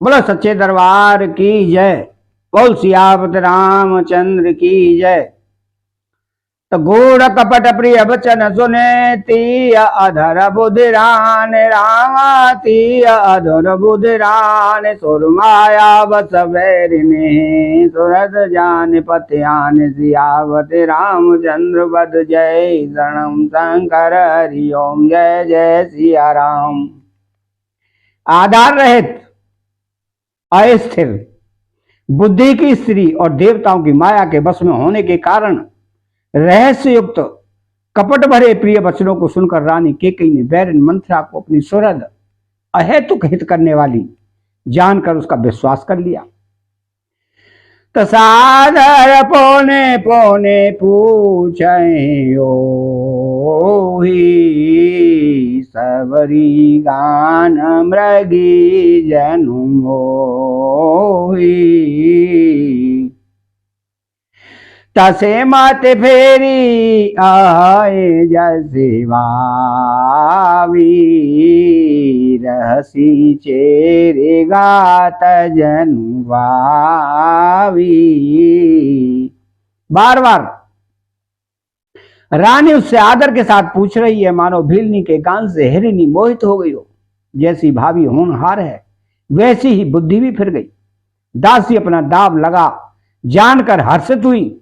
बोलो सच्चे दरबार की जय। बोल सियापत रामचंद्र की जय। तो गूढ़ कपट प्रिय बचन सुने तीय अधर बुधिरान रामा तीय अधर बुधिरान सुरमाया बस बैरिने सुरत जान पत्यान सियावत रामचंद्र पद जय शरणम शंकर हरि ओम जय जय सिया राम। आधार रहित अस्थिर बुद्धि की स्त्री और देवताओं की माया के वश में होने के कारण रहस्य युक्त कपट भरे प्रिय वचनों को सुनकर रानी केकई ने बैरन मंथरा को अपनी सुहृद अहेतुक हित करने वाली जानकर उसका विश्वास कर लिया। तो सादर पोने पोने पूछे ही सबरी गान मृगी जनु मोही तसे मत फेरी आए जसिवावी रहसी चेरे गात जनुवावी। बार बार रानी उससे आदर के साथ पूछ रही है, मानो भीलनी के गान से हिरनी मोहित हो गई हो। जैसी भाभी होनहार है वैसी ही बुद्धि भी फिर गई। दासी अपना दाव लगा जानकर हर्षित हुई।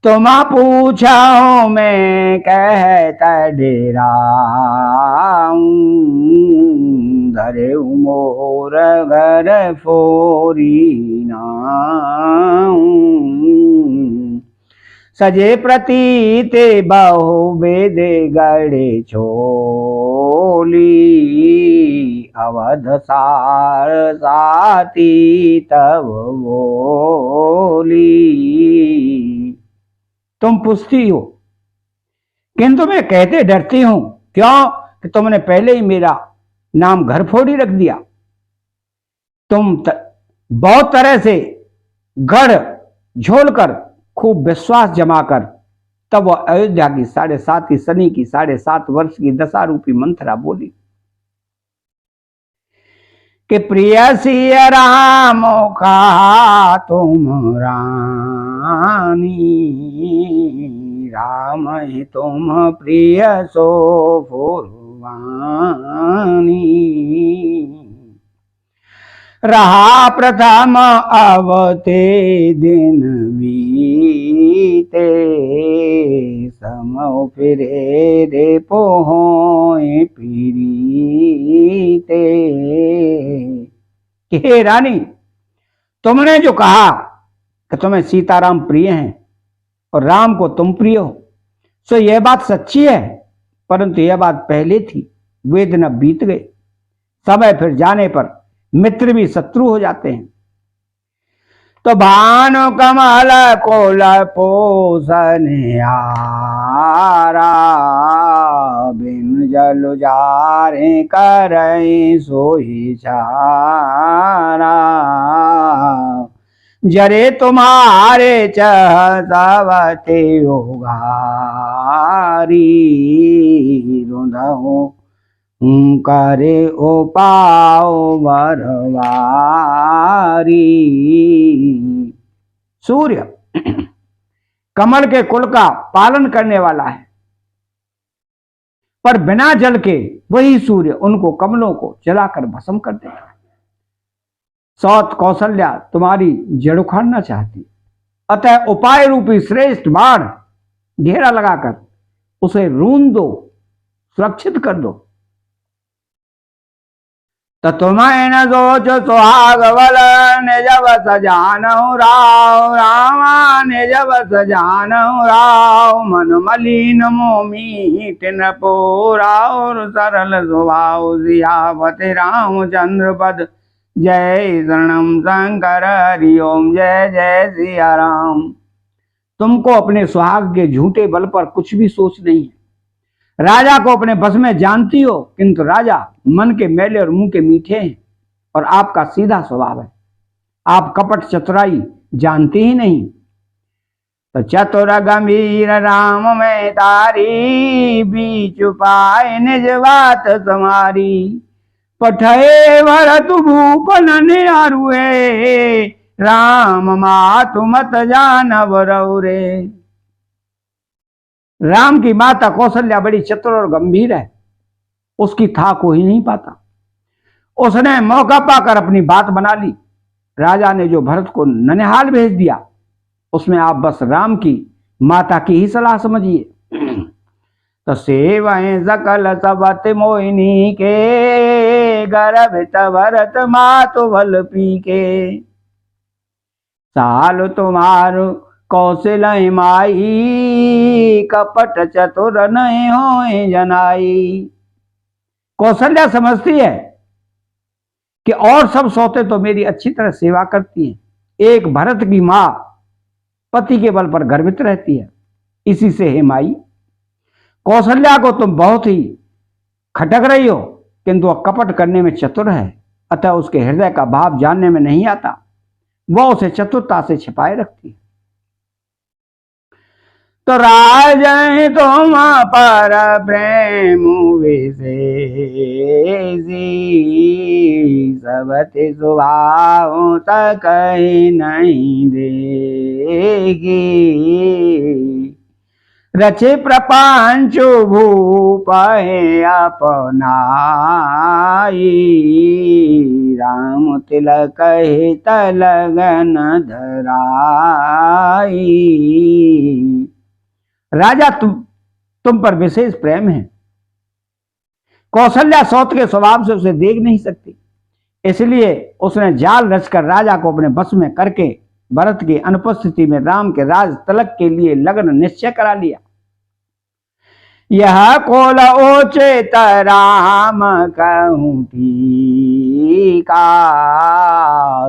तुम पूछो मैं कहता डेरा धरे मोर घर फोरी नाऊ सजे प्रतीते बहु बेदे गड़े छोली अवध सार साती तब बोली। तुम पूछती हो किंतु मैं कहते डरती हूं। क्यों? कि तुमने पहले ही मेरा नाम घर फोड़ी रख दिया। तुम बहुत तरह से गढ़ झोलकर खूब विश्वास जमाकर तब वह अयोध्या की 7.5 की शनि की 7.5 वर्ष की दशा रूपी मंथरा बोली कि प्रिय सिया राम का तुम रानी राम ही तुम प्रिय सो फुरवानी रहा प्रथम अवते दिन बीते समो फिरे रे पोहोए पीरीते। हे रानी, तुमने जो कहा कि तुम्हें सीताराम प्रिय हैं और राम को तुम प्रिय हो, सो यह बात सच्ची है, परंतु यह बात पहले थी। वे दिन अब बीत गए। समय फिर जाने पर मित्र भी शत्रु हो जाते हैं। तो भानु कमल कोल पोषण आरा बिन जल जारे करे सोई चारा जरे तुम्हारे चहतवते उगारी रुंधो करे ओ पाओ बरवारी। सूर्य कमल के कुल का पालन करने वाला है, पर बिना जल के वही सूर्य उनको कमलों को जलाकर भस्म कर देता है। सौत कौशल्या तुम्हारी जड़ उखाड़ना चाहती, अतः उपाय रूपी श्रेष्ठ बाण घेरा लगाकर उसे रूंध दो, सुरक्षित कर दो। तो तुम्हें न सोच सुहाग बल निज बस जानहु राव रामा निज बस जानहु राव मन मलिन मोमीट न पोराव सरल स्वभाव सियावत रामचंद्र पद जय शरणम शंकर हरि ओम जय जय सिया राम। तुमको अपने सुहाग के झूठे बल पर कुछ भी सोच नहीं है। राजा को अपने बस में जानती हो, किंतु राजा मन के मैले और मुंह के मीठे हैं और आपका सीधा स्वभाव है। आप कपट चतुराई जानती ही नहीं। तो चतुर गंभीर राम में तारी बीच पाए निज बात तुम्हारी पठे भरत भूपन निहारुए, राम मातु मत जानव रे। राम की माता कौशल्या बड़ी चतुर और गंभीर है, उसकी था को ही नहीं पाता। उसने मौका पाकर अपनी बात बना ली। राजा ने जो भरत को ननिहाल भेज दिया, उसमें आप बस राम की माता की ही सलाह समझिए। तो सेवएं सकल सबत मोहिनी के, गर्भित भरत मातु बल पी के। साल तुम्हारो कौशल माई, कपट चतुर नहीं हो जनाई। कौशल्या समझती है कि और सब सौते तो मेरी अच्छी तरह सेवा करती हैं, एक भरत की मां पति के बल पर गर्वित रहती है। इसी से हे माई, कौशल्या को तुम बहुत ही खटक रही हो, किंतु वह कपट करने में चतुर है, अतः उसके हृदय का भाव जानने में नहीं आता, वह उसे चतुरता से छिपाए रखती है। तो राजन तुम पर प्रेम विशेषी, सबते स्वभाव तक नहीं देगी। रचे प्रपंच भूप अपनाई, राम तिलक हित लगन धराई। राजा तुम पर विशेष प्रेम है। कौशल्या सौत के स्वभाव से उसे देख नहीं सकती, इसलिए उसने जाल रचकर राजा को अपने बस में करके भरत की अनुपस्थिति में राम के राज तलक के लिए लगन निश्चय करा लिया। यह कोल ओचेत राम कहूं ठीका,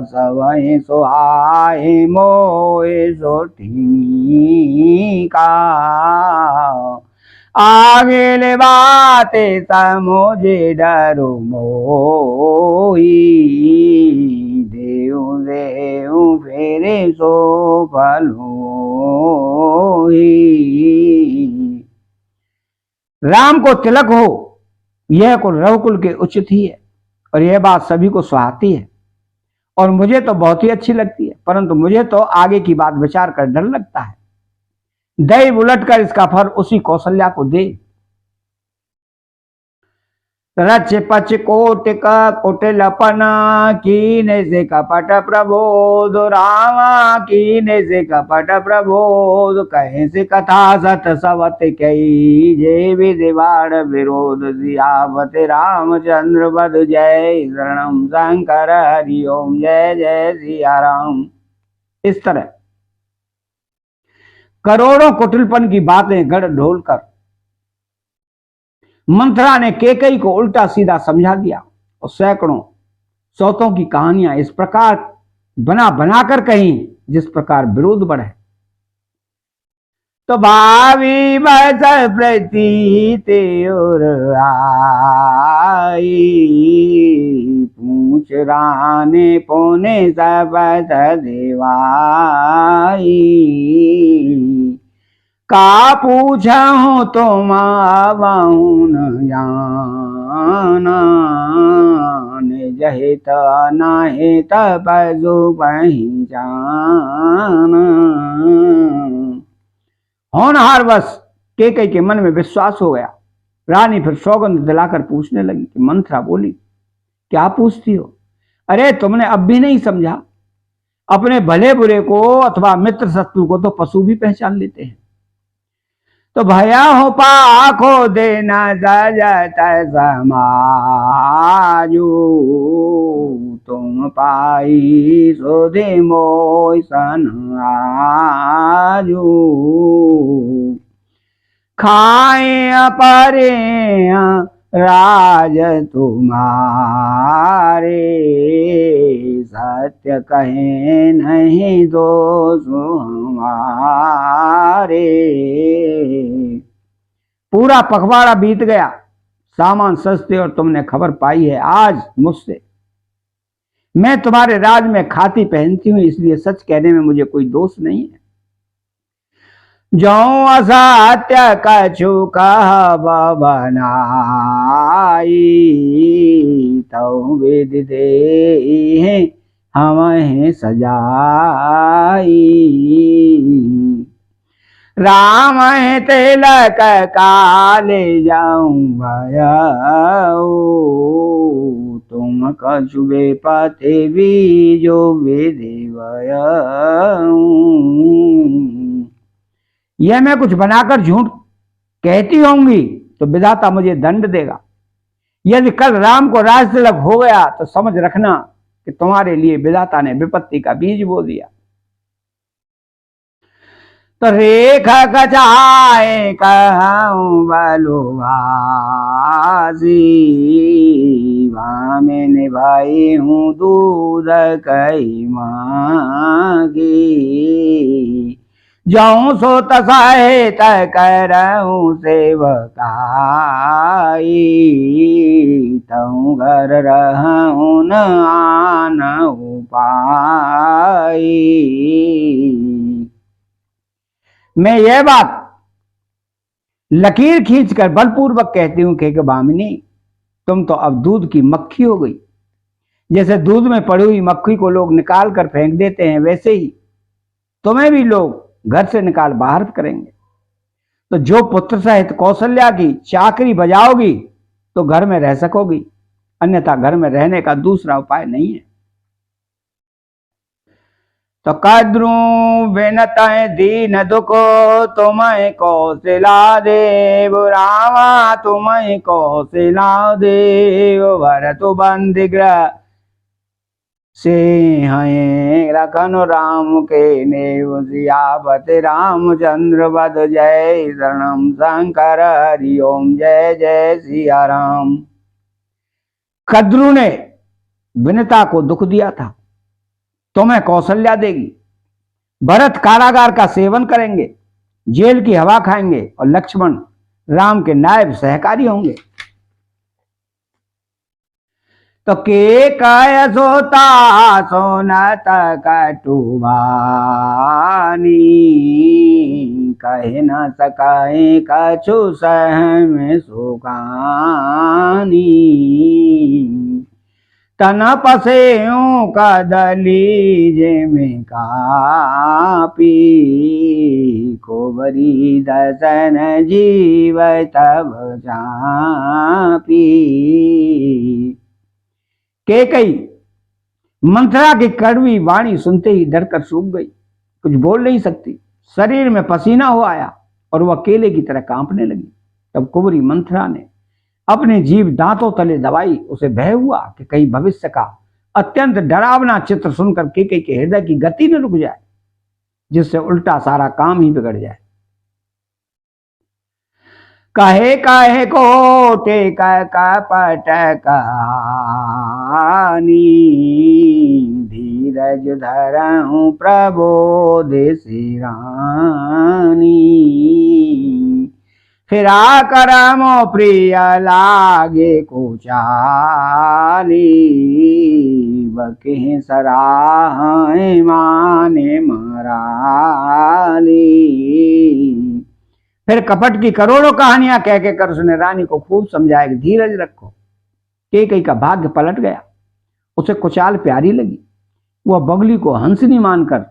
सवै सुहाए मोए सोठीका। आगे ले बाते समझे डरो मोही, देव देव फेरे सो फल होई। राम को तिलक हो, यह कुल रघुकुल के उचित ही है, और यह बात सभी को सुहाती है, और मुझे तो बहुत ही अच्छी लगती है, परंतु मुझे तो आगे की बात विचार कर डर लगता है। दैव उलटकर इसका फल उसी कौशल्या को दे। रच पच कोटिक कुटिलपन, कीने से कपट प्रबोध रामा, कीने से कपट प्रबोध। कहे से कथा सत सवत कई, जे विधिवाड़ विरोध। सियावत रामचंद्र बद जय, शरणम शंकर हरि ओम, जय जय सिया राम। इस तरह करोड़ों कुटिलपन की बातें गढ़ ढोल कर मंथरा ने केकई को उल्टा सीधा समझा दिया, और सैकड़ों सौतों की कहानियां इस प्रकार बना बनाकर कही जिस प्रकार विरोध बढ़े। तो भावी बस प्रतीत और आई, पूछ राने पोने सब देवाई। का पूछूं तुम आवाऊन जाना, जहित नाहित बजु पहचान। होनहार बस केकई के मन में विश्वास हो गया। रानी फिर सौगंध दिलाकर पूछने लगी कि मंथरा बोली, क्या पूछती हो? अरे तुमने अब भी नहीं समझा, अपने भले बुरे को अथवा मित्र शत्रु को तो पशु भी पहचान लेते हैं। तो भया हो पाखो देना सजत समाजू, तुम पाई सोधे मोय सन आजू। खाए अपरे राज तुम्हारे, सत्य कहे नहीं दोष हमारे। पूरा पखवाड़ा बीत गया, सामान सस्ते और तुमने खबर पाई है आज मुझसे। मैं तुम्हारे राज में खाती पहनती हूं, इसलिए सच कहने में मुझे कोई दोष नहीं है। जो असत्य कछु कह बनाई तऊ वेद दे हमें सजाई। राम तिलक काले जाऊं भयऊ तुम कछु बेपते बीजो बेदेवयऊ। यह मैं कुछ बनाकर झूठ कहती होंगी तो विधाता मुझे दंड देगा। यदि कल राम को राज तिलक हो गया तो समझ रखना कि तुम्हारे लिए विधाता ने विपत्ति का बीज बो दिया। तो रेख कचाए कहूं बलुभासी भामे निभाई हूँ दूध कई मांगी। जाऊं सो तसाहे तय करऊं सेवकाई तऊ घर रहूं न आन पाई। मैं यह बात लकीर खींचकर बलपूर्वक कहती हूं कि भामिनी तुम तो अब दूध की मक्खी हो गई। जैसे दूध में पड़ी हुई मक्खी को लोग निकाल कर फेंक देते हैं वैसे ही तुम्हें भी लोग घर से निकाल बाहर करेंगे। तो जो पुत्र सहित कौशल्या की चाकरी बजाओगी तो घर में रह सकोगी, अन्यथा घर में रहने का दूसरा उपाय नहीं है। तो कद्रू बिनत दीन दुखो तुम्हें कौशला देव रामा तुम्हें कौशला देव भरत बंदिग्रह से हैं रखन राम के नेव सियावत रामचंद्र वद जय शरणम शंकर हरि ओम जय जय सिया राम। कद्रू ने विनता को दुख दिया था, तुम्हें कौशल्या देगी। भरत कारागार का सेवन करेंगे, जेल की हवा खाएंगे और लक्ष्मण राम के नायब सहकारी होंगे। तो के काय सोता सोनत कटुबानी कहे न सकाए कछु सहम सुखानी। तन पसेऊं कदली जे में कापी कोबरी दसन जीव तब चापी। केकई मंथरा की कड़वी वाणी सुनते ही डरकर सूख गई, कुछ बोल नहीं सकती। शरीर में पसीना हो आया और वह केले की तरह कांपने लगी। तब कुंवरी मंथरा ने अपने जीव दांतों तले दबाई। उसे भय हुआ कि कहीं भविष्य का अत्यंत डरावना चित्र सुनकर केकई के हृदय की गति न रुक जाए, जिससे उल्टा सारा काम ही बिगड़ जाए। कहे कहे को टेक कपट कहानी धीरज धरहूं प्रबोध सिरानी। फिरा करमो प्रिय लागे को चाली बके सराह माने मराली। फिर कपट की करोड़ों कहानियां कह के कर उसने रानी को खूब समझाया कि धीरज रखो। केकई का भाग्य पलट गया, उसे कुचाल प्यारी लगी। वह बगली को हंसनी मानकर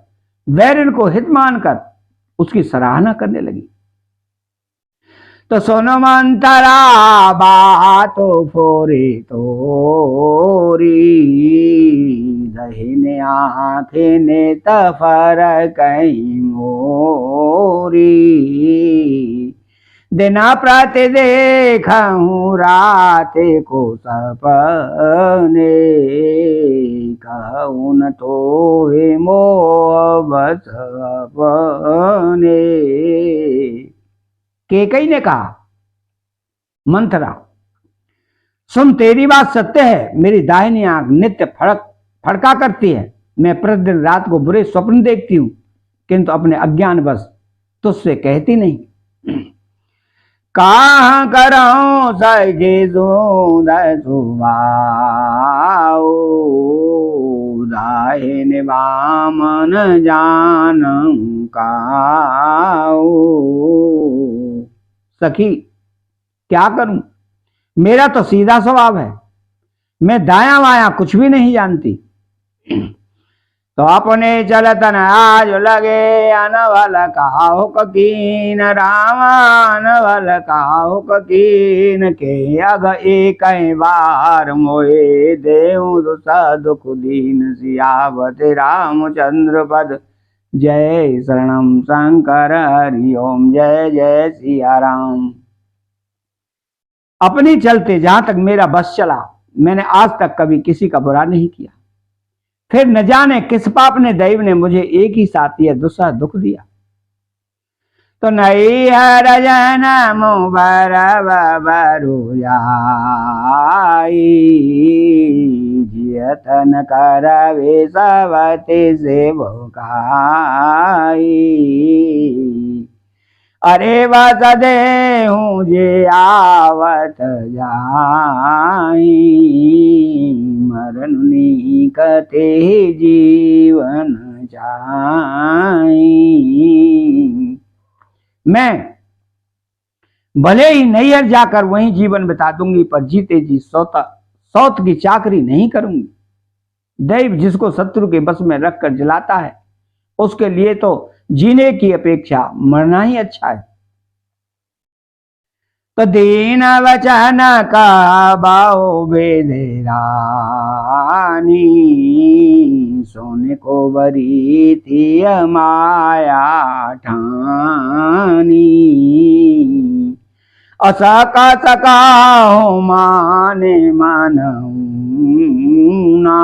वैरिन को हित मानकर उसकी सराहना करने लगी। तो सोनो मंतरा बातो फोरे तोरी दहिने आंखें ने तफर कहीं मोरी। दिना प्रति देखूं रात को सपने कहूं न तो हे मोह बस अपने। केकई ने कहा, मंथरा सुन तेरी बात सत्य है, मेरी दाहिनी आंख नित्य फड़का करती है। मैं प्रतिदिन रात को बुरे स्वप्न देखती हूं, किंतु अपने अज्ञानवश तुझसे कहती नहीं। कहाँ कराऊं सगे सुभाओ कहे निवामन जानम काऊ। सखी क्या करूं, मेरा तो सीधा स्वभाव है, मैं दाया वाया कुछ भी नहीं जानती। तो अपने चलतन आज लगे अनवल काहु ककीन, रामान वल काहु ककीन, के अग एक बार मोए देऊ दुख दीन, सियावत रामचंद्र पद जय शरणम शंकर हरि ओम, जय जय सिया राम। अपनी चलते जहां तक मेरा बस चला, मैंने आज तक कभी किसी का बुरा नहीं किया। फिर न जाने किस पाप ने दैव ने मुझे एक ही साथ यह दूसरा दुख दिया। तो नई हर जन मुबर बरु जाई, जियतन करवे सवते से भुकाई। अरे बस दे हूँ जे आवत जाई, मरण निकटे जीवन जाई। मैं भले ही नैहर जाकर वहीं जीवन बिता दूंगी, पर जीते जी सौत की चाकरी नहीं करूंगी। दैव जिसको शत्रु के बस में रखकर जलाता है, उसके लिए तो जीने की अपेक्षा मरना ही अच्छा है। तो दीन वचन का बाओ बेधे रानी, सोने को बरी थी माया ठानी। असका सका हो माने मानऊ ना,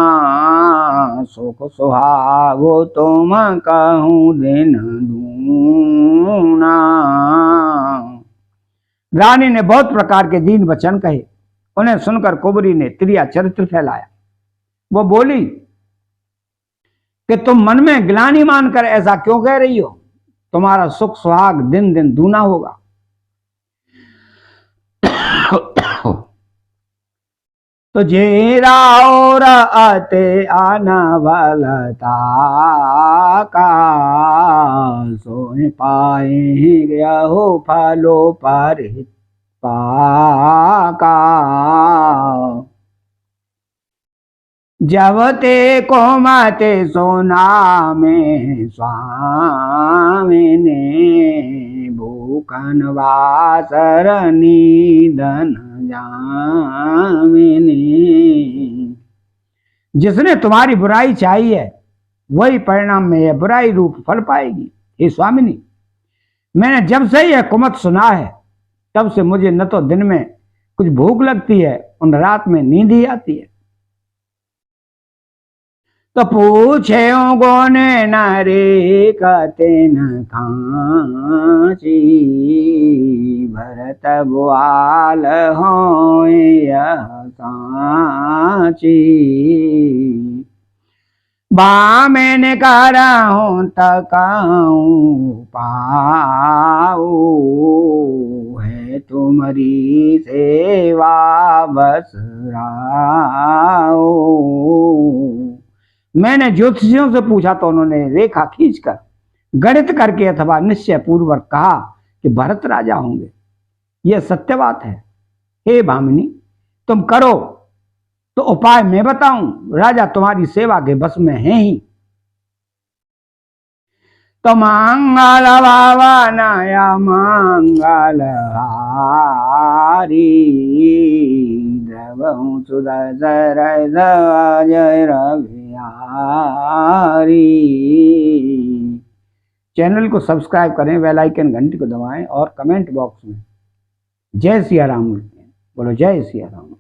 सुख सुहागो तुम कहूँ दिन दूना। रानी ने बहुत प्रकार के दीन वचन कहे, उन्हें सुनकर कुबरी ने त्रिया चरित्र फैलाया। वो बोली कि तुम मन में ग्लानि मानकर ऐसा क्यों कह रही हो, तुम्हारा सुख सुहाग दिन दिन दूना होगा। तो जेरा और आते आना वालता का, सोए पाए गया हो फलो पर पाका। जब ते को माते सोना में स्वामी ने, भूखन वासर निधन जामिनी। जिसने तुम्हारी बुराई चाही है, वही परिणाम में यह बुराई रूप फल पाएगी। हे स्वामिनी, मैंने जब से यह कुमत सुना है, तब से मुझे न तो दिन में कुछ भूख लगती है और न रात में नींद ही आती है। तो पूछे गोने नारे कहते न खांची, भरत बुआल हो सांची। बामे ने करा हूँ तकाऊँ पाऊ, है तुम्हारी सेवा बस राऊ। मैंने ज्योतिषियों से पूछा तो उन्होंने रेखा खींचकर गणित करके अथवा निश्चय पूर्वक कहा कि भरत राजा होंगे। यह सत्य बात है। हे भामिनी, तुम करो तो उपाय मैं बताऊं, राजा तुम्हारी सेवा के बस में है ही। तो मंगल भावनाया मंगल हारी, द्रवहूँ सुदर्शन जय रविहारी। चैनल को सब्सक्राइब करें, बेल आइकन घंटी को दबाएं और कमेंट बॉक्स में जय सिया राम लिखें। बोलो जय सिया राम।